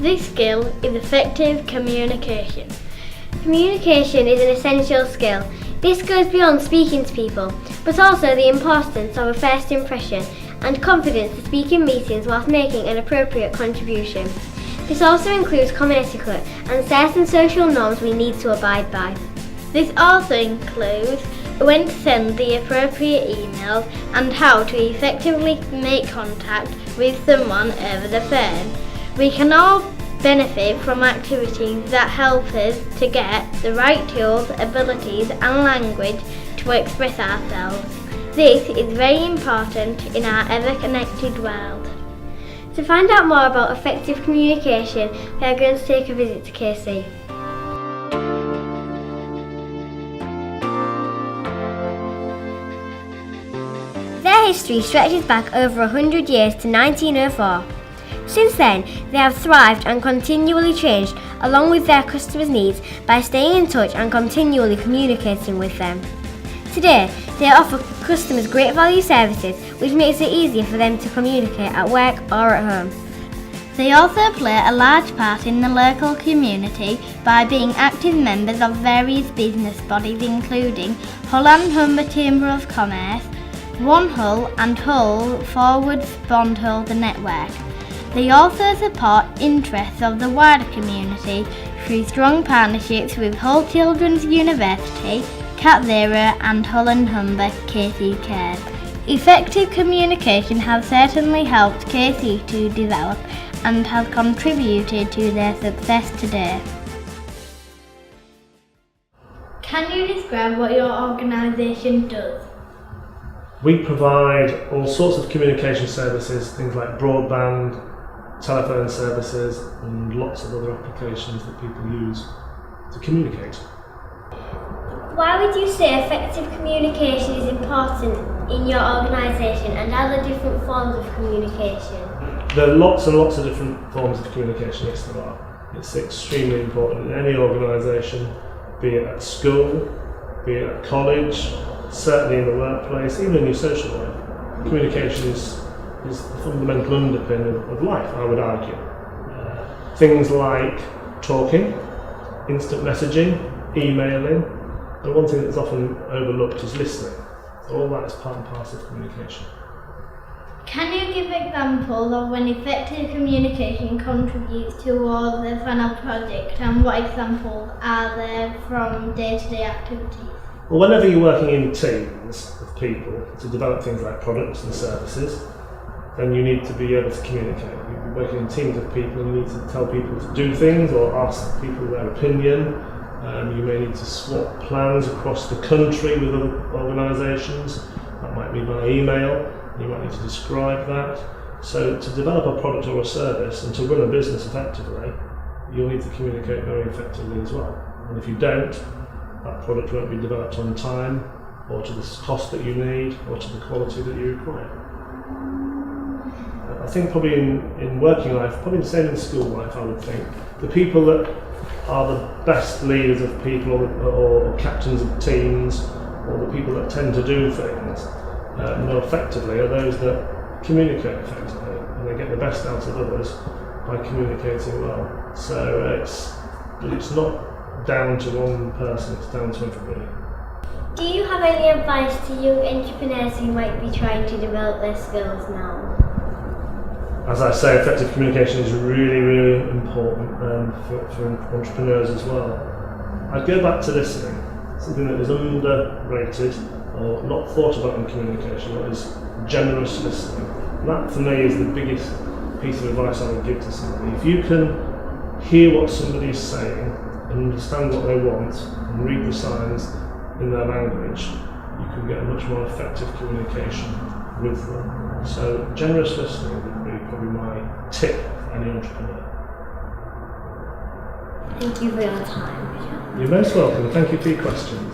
This skill is effective communication. Communication is an essential skill. This goes beyond speaking to people, but also the importance of a first impression and confidence to speak in meetings whilst making an appropriate contribution. This also includes common etiquette and certain social norms we need to abide by. This also includes when to send the appropriate emails and how to effectively make contact with someone over the phone. We can all benefit from activities that help us to get the right tools, abilities and language to express ourselves. This is very important in our ever-connected world. To find out more about effective communication, we are going to take a visit to KC. Their history stretches back over 100 years to 1904. Since then, they have thrived and continually changed along with their customers' needs by staying in touch and continually communicating with them. Today, they offer customers great value services which makes it easier for them to communicate at work or at home. They also play a large part in the local community by being active members of various business bodies including Hull and Humber Chamber of Commerce, One Hull and Hull Forwards Bondholder Network. They also support interests of the wider community through strong partnerships with Hull Children's University, Cat Zero and Hull and Humber KC Cares. Effective communication has certainly helped KC to develop and has contributed to their success today. Can you describe what your organisation does? We provide all sorts of communication services, things like broadband, telephone services and lots of other applications that people use to communicate. Why would you say effective communication is important in your organisation, and are there different forms of communication? There are lots and lots of different forms of communication, yes there are. It's extremely important in any organisation, be it at school, be it at college, certainly in the workplace, even in your social life. Communication is the fundamental underpin of life, I would argue. Things like talking, instant messaging, emailing, and one thing that's often overlooked is listening. So all that is part and parcel of communication. Can you give examples of when effective communication contributes towards the final project, and what examples are there from day-to-day activities? Well, whenever you're working in teams of people to develop things like products and services, then you need to be able to communicate. You're working in teams of people and you need to tell people to do things or ask people their opinion. You may need to swap plans across the country with other organisations. That might be by email. You might need to describe that. So to develop a product or a service and to run a business effectively, you'll need to communicate very effectively as well. And if you don't, that product won't be developed on time, or to the cost that you need, or to the quality that you require. I think probably in working life, probably the same in school life, I would think. The people that are the best leaders of people or captains of teams, or the people that tend to do things more effectively are those that communicate effectively, and they get the best out of others by communicating well. So it's not down to one person, it's down to everybody. Do you have any advice to young entrepreneurs who might be trying to develop their skills now? As I say, effective communication is really, really important for entrepreneurs as well. I'd go back to listening, something that is underrated or not thought about in communication, that is generous listening. And that for me is the biggest piece of advice I would give to somebody. If you can hear what somebody is saying and understand what they want and read the signs in their language, you can get a much more effective communication with them. So generous listening would be probably my tip for any entrepreneur. Thank you for your time, Richard. You're most welcome. Thank you for your questions.